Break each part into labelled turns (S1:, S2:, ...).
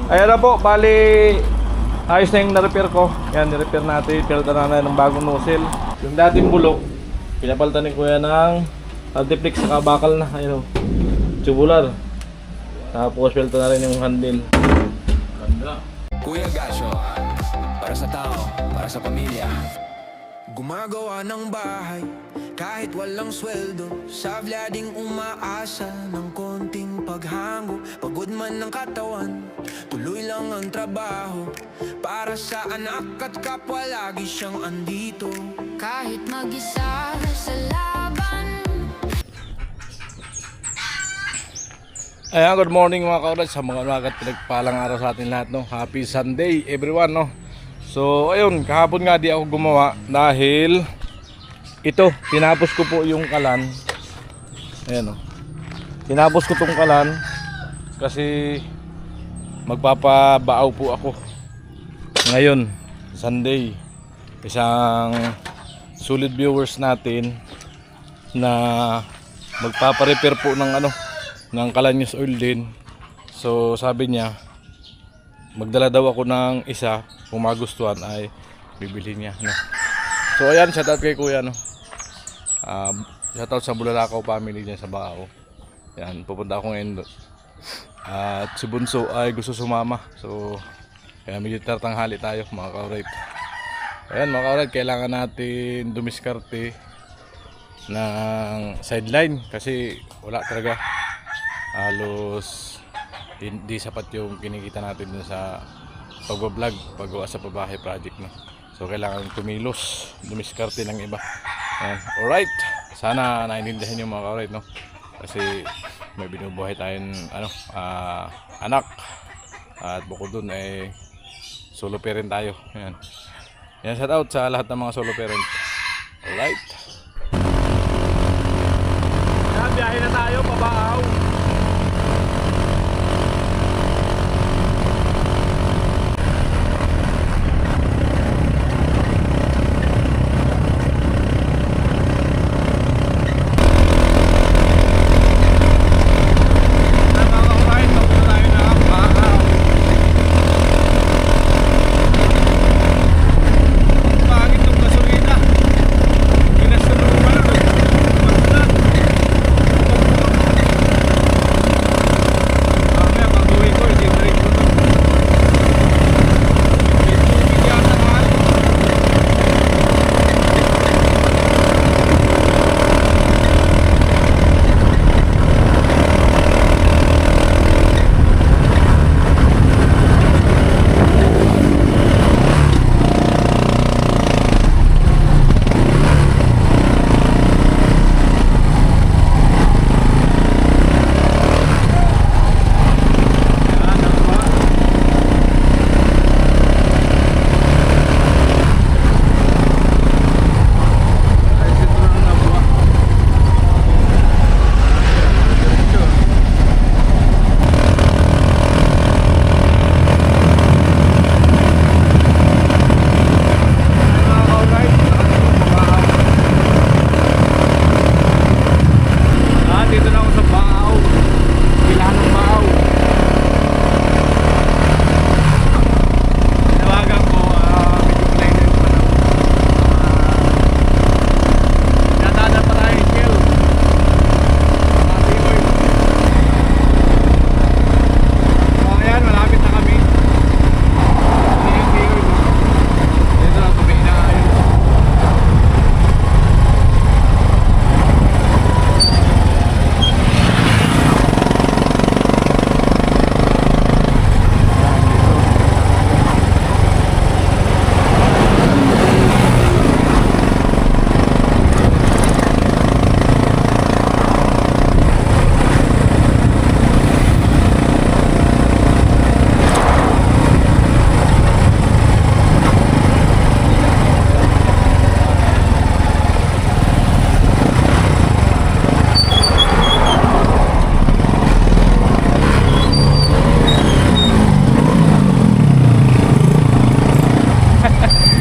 S1: Ayan na po, bali ayos na yung na-repair ko. Yan, ni-repair natin. Pinalitan na ng bagong nozzle. Yung dating bulok, pinapalitan ni Kuya ng anti-flex sa bakal na. Ayun o, tubular. Tapos pinalitan na rin yung handle. Ganda.
S2: Kuya Gasyo, para sa tao, para sa pamilya. Gumagawa ng bahay, kahit walang sweldo. Sa vlading umaasa ng konting paghango. Pagod man ng katawan, tuloy lang ang trabaho. Para sa anak at kapwa, lagi siyang andito.
S3: Kahit mag-isa sa laban.
S1: Ayan, good morning mga kaulad. Sa mga umagat, pinagpalang araw sa atin lahat, no? Happy Sunday everyone, no? So ayun, kahapon nga di ako gumawa dahil ito, tinapos ko po yung kalan. Ayan o, tinapos ko tong kalan kasi magpapabaaw po ako ngayon, Sunday. Isang solid viewers natin na magpapa-repair po ng ng Calandrias oil din. So sabi niya magdala daw ako ng isa, kung magustuhan ay bibili niya, no? So ayan, shout out kay Kuya, no? Shout out sa Bulalakaw family niya sa Bacau. Yan, pupunta ako ngayon doon. At si Bunso ay gusto sumama. So kaya medyo tartanghali tayo mga ka-alright. Ayan mga ka-alright, kailangan natin dumiskarte ng sideline kasi wala talaga. Halos hindi sapat yung kinikita natin dun sa pag-vlog, paggawa sa pabahay project, no? So kailangan kumilos, dumiskarte ng iba. Ayan. Alright, sana naintindihan yung mga ka-alright, no? Kasi may binubuhay tayong anak. At bukod dun ay solo parent tayo. Ayan. Yan, shout out sa lahat ng mga solo parent. Alright. Ayan, biyahe na tayo, Pabaaw.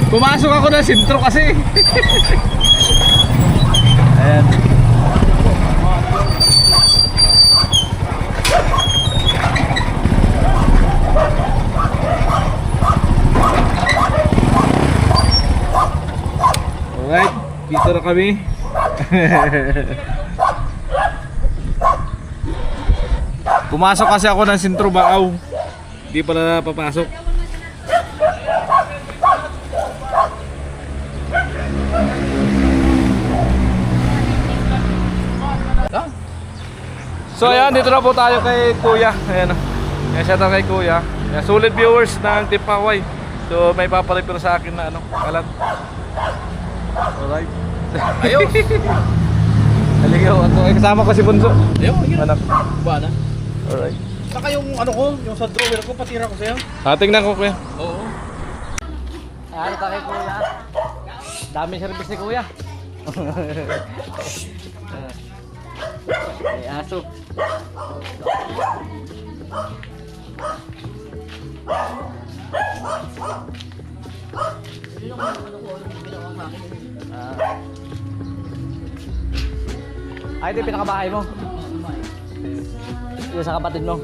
S1: Pumasok ako ng sintro kasi. Ayan. Dito na kami. Pumasok kasi ako ng Sentro Baaw. Hindi pa na papasok. So ayan, dito na po tayo kay Kuya. Ayan. Ayan siya kay Kuya. Ayan, solid viewers ng Team Pakaway. So may paparepair sa akin na ano, kalat. Alright.
S4: Ayos!
S1: Haligaw ako. Ay, kasama ko si Bunso.
S4: Ayun, yun.
S1: Anak.
S4: Ba na?
S1: Alright.
S4: Saka yung ano ko, yung sa drawer ko, patira ko sa'yo.
S1: Tingnan ko Kuya.
S4: Oo.
S5: Ano tayo kay Kuya? Dami service ni Kuya. May aso. Ay, ito yung pinakabahay mo. Yung sa kapatid mo.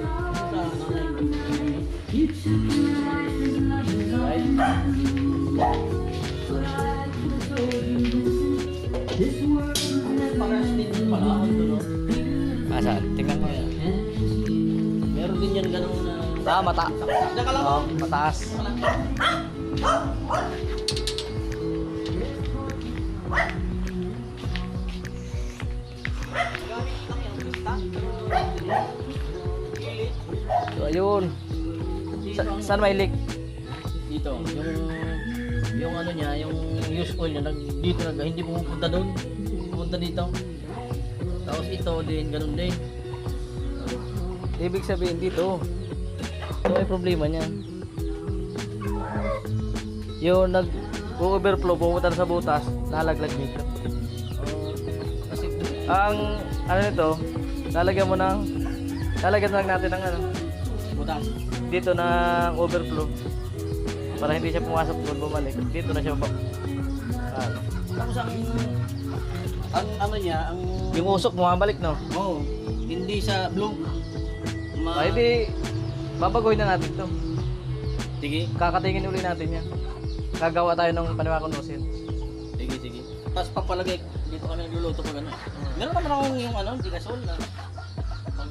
S5: Asan? Tingnan mo yan.
S4: Meron din yan ganun na...
S5: Mata. Oo, mataas. So, ayun. Saan may leak?
S4: Dito, yung ano niya, yung use oil niya, dito hindi pumupunta doon. Pupunta dito. Tapos ito din, ganun din.
S5: Ibig sabihin dito. So, may problema niya. Yung nag-overflow, pumunta na sa butas, nalaglag dito.
S4: Kasi
S5: Ang ano nito, lalagyan lang natin ng ano,
S4: butas.
S5: dito ng overflow para hindi siya pumasok doon bumalik. Dito na siya
S4: Tapos ang ano niya, ang...
S5: yung usok bumabalik, no?
S4: Oo, hindi sa blue.
S5: Ay di babaguhin na natin to.
S4: Sige,
S5: Kakatingin uli natin yan. Gagawa tayo ng panibagong nozzle.
S4: sige. Tapos papalagay, dito kami nagluluto pag ano. Meron naman akong yung ano, di gasol na.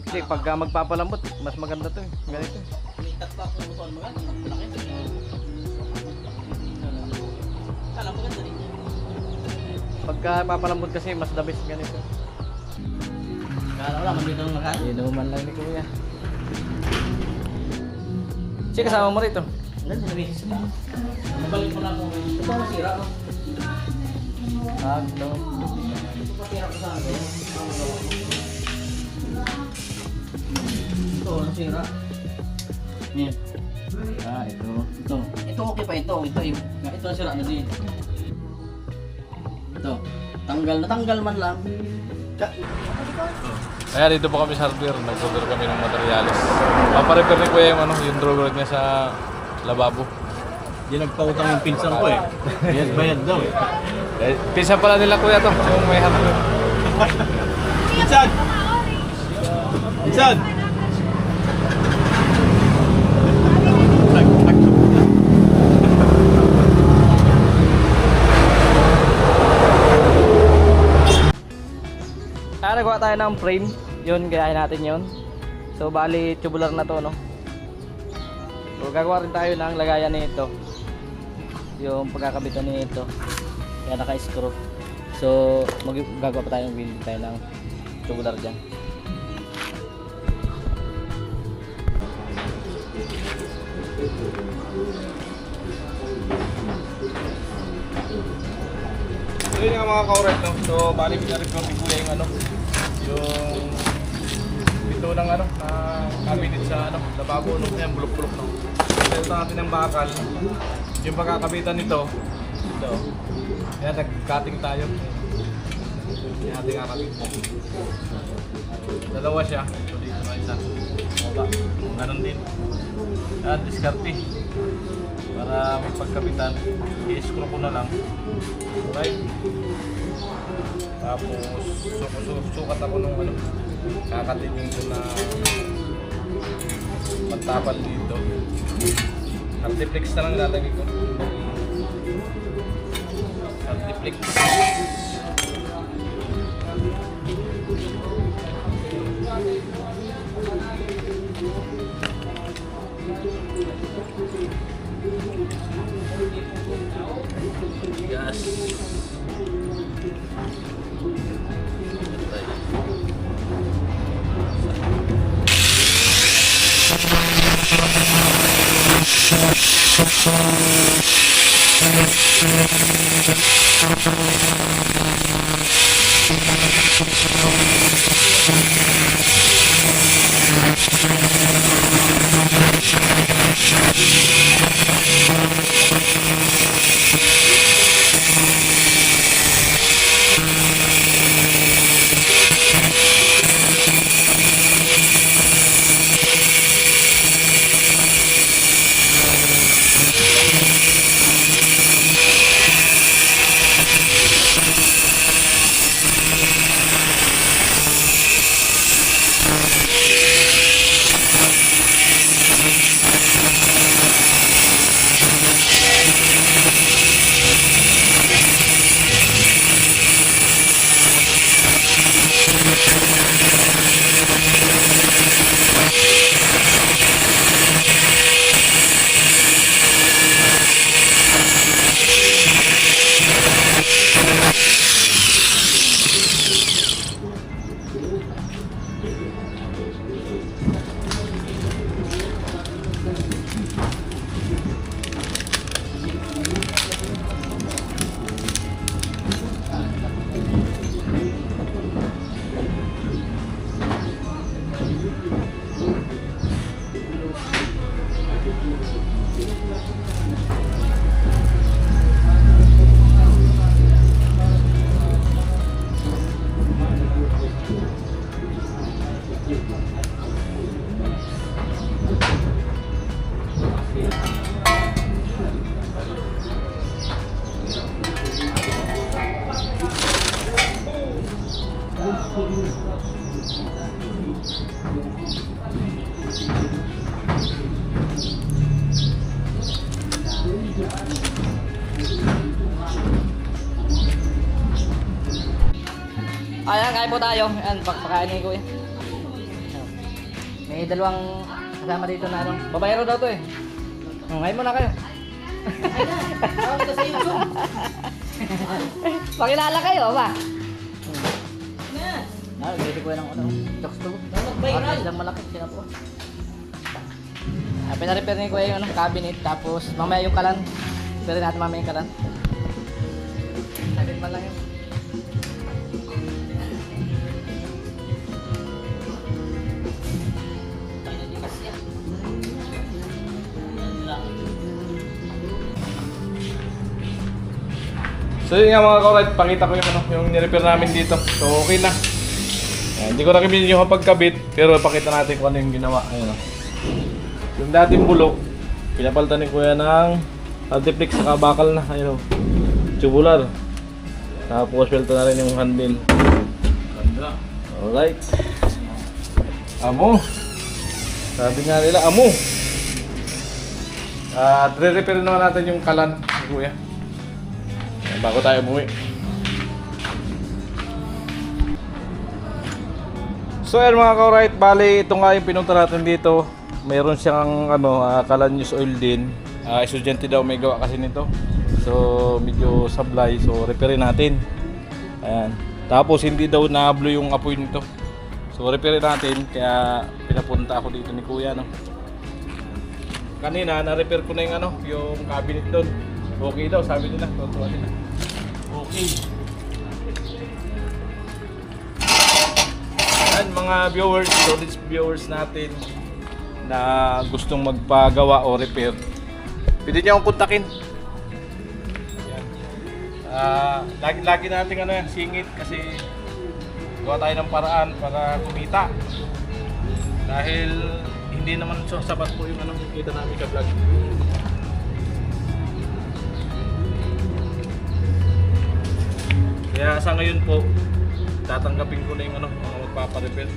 S5: Kasi pagka magpapalambot, mas maganda to eh. Ganito.
S4: May tatlo akong lutuan mga, malaki. Kala mo ganda rin.
S5: Pagka papalambot kasi mas the best ganito.
S4: Kala ko lang, mandito ng lahat.
S5: Inuman lang ni Kuya. Sige, kasama mo rito.
S4: Ilan sa beses ba? Nabalik mo lang kung ito masira ko.
S5: Ito.
S4: Ito patira ko sa akin. Ito, nasira. Yan.
S5: Ito.
S4: Ito. Ito okay pa ito. Ito nasira na din. Ito. Natanggal man lang.
S1: Ayan, dito po kami sa hardware. Nag-order kami ng materials. Paparepair ni Kuya yung ano, yung drawer niya sa lababo.
S4: Di nagpautang yung pinsan ko eh. Bayad daw eh.
S1: Pinsan pala nila Kuya to, yung may hardware.
S4: Pinsan! Pinsan!
S5: Nagawa tayo ng frame. Yun, gayahin natin yun. So, bali, tubular na to, no? So, gagawa rin tayo ng lagayan nito. Yung pagkakabitan nito. Kaya naka-screw. So, gagawa pa tayo ng tubular dyan.
S1: So yun nga mga ka-oret, no? So bali pina-record ni Kuya yung ano, yung pito ng ano, cabinet sa ano, lababo, no? Ayan, bulok-bulok, no? Ito natin ng bakal. Yung pagkakabitan nito, ito. Ayan, nag-cutting tayo. Ayan, ating kakabit. Dalawa siya. So dito na isa. Baba. Ganon din. Ayan, diskarte. Para may pagkabitan, i-screw ko na lang. Alright. Tapos sukat ako nung ano, kakatingin ko na magtapal dito. Multiplex na lang lalagay ko. Multiplex.
S4: Gas.
S5: Ayan, kain po tayo. Ayan, pakain ni Kuya. May dalawang kasama dito na ano. Babayaro daw to eh. Ngayon muna kayo. Pakilala kayo, ba? Bili ko ng ano, jokes to. Ilang malaki sila po. Pina-repair ni Kuya yung ano, cabinet. Tapos mamaya yung kalan. Repair natin mamaya yung kalan. Saglit man lang yun.
S1: So yun nga mga kaurat, pakita ko yung ano, yung nirepair namin dito. So okay na. Ayan, hindi ko na kami yung pagkabit, pero pakita natin kung ano yung ginawa. Ayun o. Yung dating bulok, pinapalitan ni Kuya ng multiplex sa bakal na. Ayun o. Tubular. Tapos welto na rin yung handle. Ganda. Alright. Amo. Sabi nga nila, amo. At re-repair naman natin yung kalan ni Kuya. Bago tayo umuwi. So ayan mga ka-right, bali ito nga yung pinunta natin dito. Mayroon siyang ano, kalan use oil din. Estudyante daw may gawa kasi nito. So medyo sablay, so repairin natin. Ayan. Tapos hindi daw na-blow yung apoy nito. So repairin natin, kaya pinapunta ako dito ni Kuya, no. Kanina na-repair ko na yung ano, yung cabinet doon. Okay daw, sabi nila, tutuwa nila. Okay. Yan mga viewers, solid viewers natin na gustong magpagawa o repair, pwede niyo akong kontakin. Yan. Lagi natin ano yan, singit kasi gawa tayo ng paraan para kumita. Dahil hindi naman sapat po yung anong kita namin sa vlog. Kaya sa ngayon po, tatanggapin ko na yung ano, mga magpaparepair.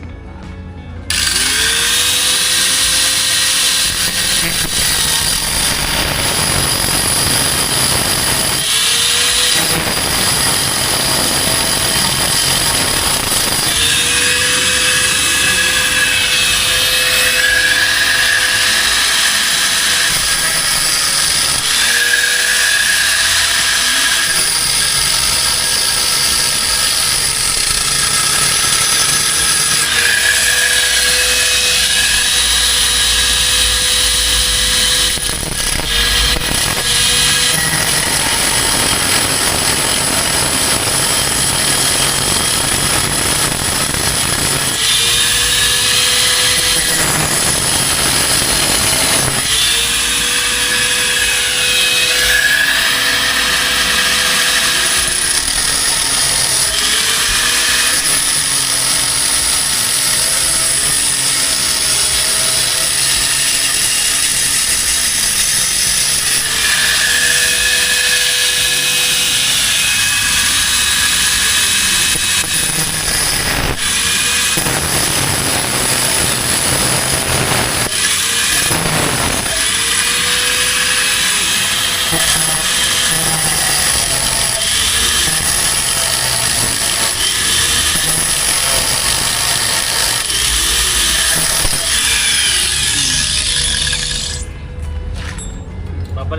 S1: Babalik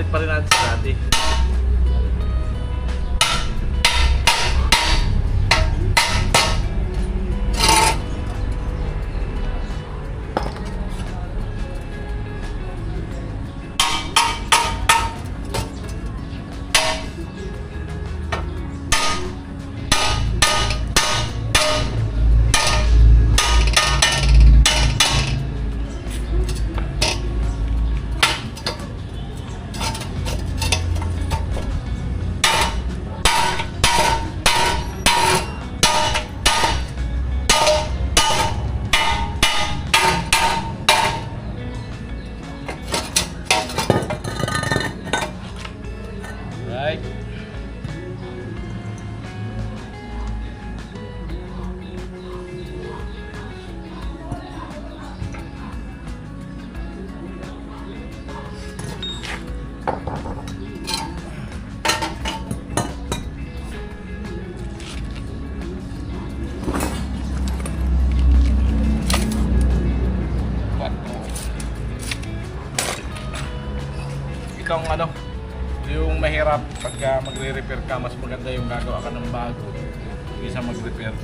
S1: pa rin natin sa dati. Right. Ikaw ang ano, yung mahirap pagka magre-repair ka, mas maganda yung gagawa ka ng bago kaysa mag-repair.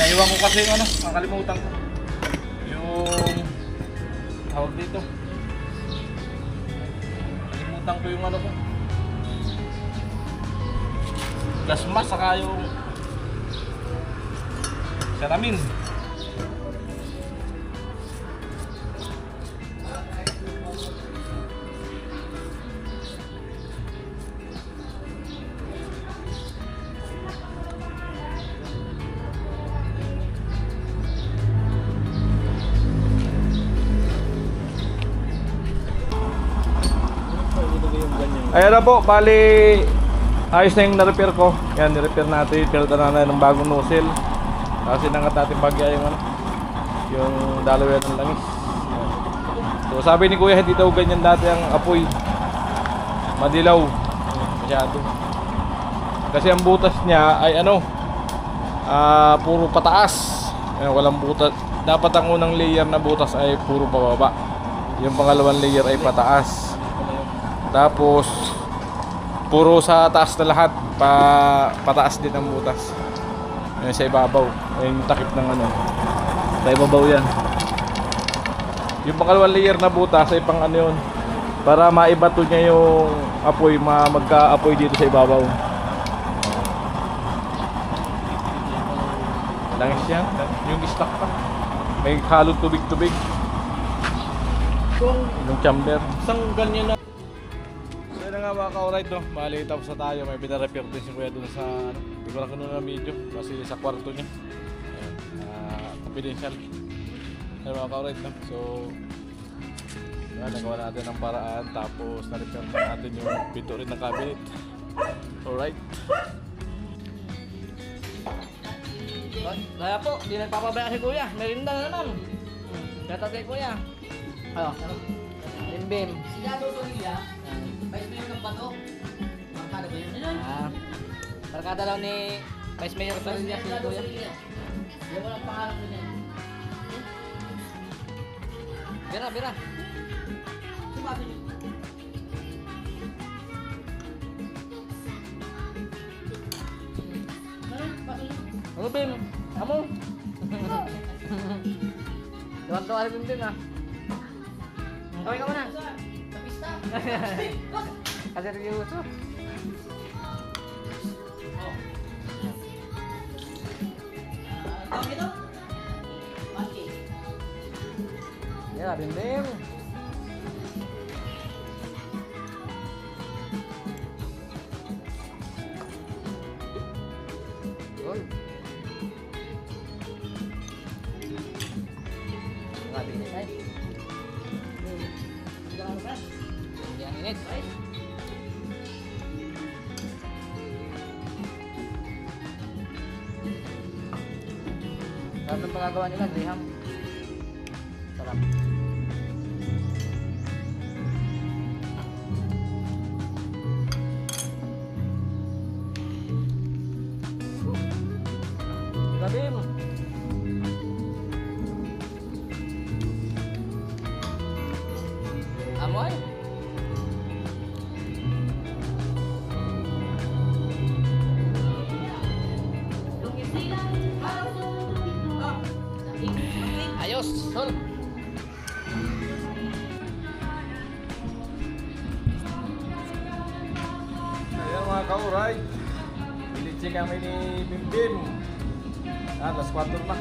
S1: Naiwan ko kasi yung ano, nakalimutan ko. Yung tawag dito. Nakalimutan ko yung ano ko. Gasmas saka yung salamin. Ayan na po, bali ayos na yung na-repair ko. Yan, ni-repair natin, pinalitan na ng bagong nozzle. Kasi nangat natin bagya yung ano, yung dalawa ng langis. So sabi ni Kuya, hindi daw ganyan dati ang apoy. Madilaw. Masyado. Kasi ang butas niya ay ano, puro pataas. Ayan, walang butas. Dapat ang unang layer na butas ay puro pababa. Yung pangalawang layer ay pataas. Tapos puro sa taas na lahat, pataas din ang butas. Ayun sa ibabaw, ayun yung takip ng ano, sa ibabaw yan. Yung pangalawang layer na butas ay pang ano yun, para maibato niya yung apoy, magka-apoy dito sa ibabaw. Langis yan, yung stock pa. May halong tubig-tubig. Yung chamber.
S5: Isang ganyan na.
S1: So yun nga mga ka-alright, no? Bali tapos na tayo. May bina-repair din si Kuya dun sa ano, hindi ko na kinuha ng video kasi sa kwarto niya. Ayan, confidential. Ayun mga ka-alright, no? So yan, nagawa natin ng paraan. Tapos na-repair na natin yung pinto rin ng cabinet. Alright.
S5: Kaya po, di nagpapabaya si Kuya. Merinda na naman. Kaya tatay Kuya. Ano? Bim-bim.
S4: Sigado to niya. Vice Mayor ng Bato. Markada ba yun?
S5: Barkada daw ni Vice Mayor Soria si Kuya.
S4: Yung walang pangalan ko niya.
S5: Bira, bira.
S4: Sumabi niyo.
S5: Ano Bim? Amo? Tuwan-tuwa si Bim ah. Kawin ka muna.
S4: Sa pista.
S5: Kasi seryoso.
S4: Tawag ito? Pati.
S5: Yeah, Bim Bim. Yun. Grabe init ay. Hindi ang init. Sarap ng pagkagawa nila, graham. Sarap. Grabe mo. Amoy? Ayos, sol.
S1: Ayan mga ka-alright. Pilitsi kami ni Bim Bim. Alas 4 na.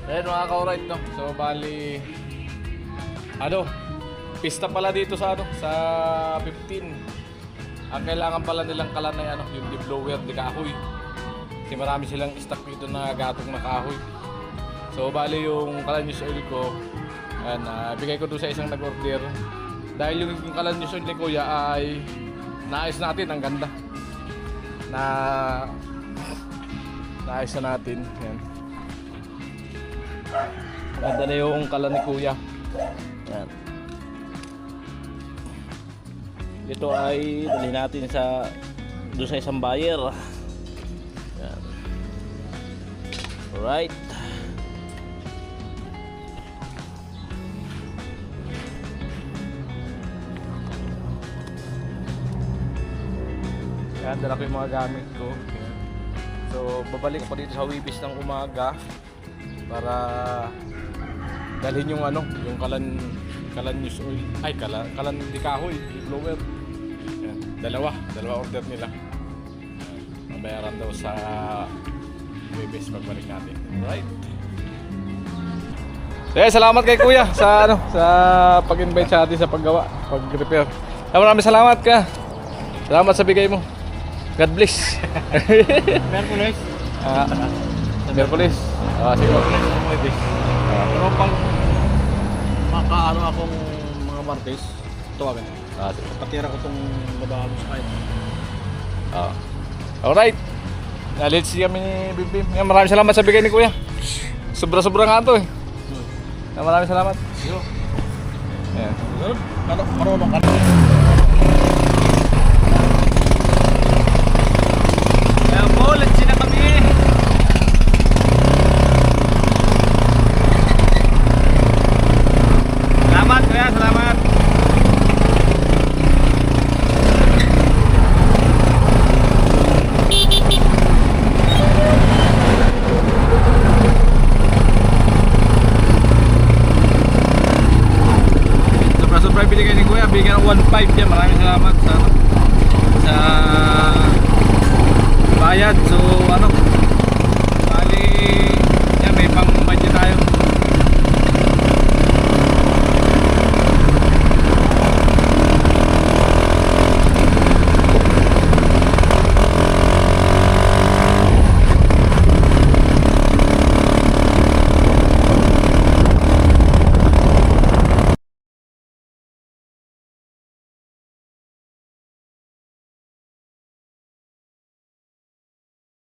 S1: Ayan mga ka-alright, no? So bali ano, pista pala dito sa ano, sa 15. Ang kailangan pala nilang kalanay ano, yung deblower di kahoy. Kasi marami silang stock dito na gatong na kahoy. So bali yung kalanyos oil ko, ayan, bigay ko doon sa isang nag-order. Dahil yung kalanyos oil ni Kuya ay naayos natin, ang ganda. Na Ayos na natin. Yan. Ganda na yung kalan ni Kuya. Yan. Ito ay dali natin sa doon sa isang buyer. Yan. Alright. Yan, dala ko yung mga gamit ko. Yan. So, babalik ako dito sa Wibis ng umaga para dalhin yung ano, yung kalan news oil. Ay, kalan di kahoy, di blower. Yan, dalawa order nila. Yan, mabayaran daw sa Wibis pagbalik natin. Alright. Kaya salamat kay Kuya sa ano, sa pag-invite sa atin sa paggawa, pag-repair. Maraming salamat ka. Salamat sa bigay mo. God bless.
S4: Merkulis.
S1: Merkulis. Sige.
S4: Pero pag makaano akong mga Martes, tawagan.
S1: Sige.
S4: Patira ko itong babago sa kahit.
S1: Alright. Let's see kami ni Bim Bim. Yan, maraming salamat sa bigay ni Kuya. Sobra-sobra nga ito eh. Yan, maraming salamat.
S4: Yo.
S1: Yan.
S4: Marunong ka. Kaya po, let's see na kami. Salamat Kuya, salamat. Sobra-sobra binigay ni Kuya, bigyan ng 1.5 yan. Maraming salamat sa bayad. So ano,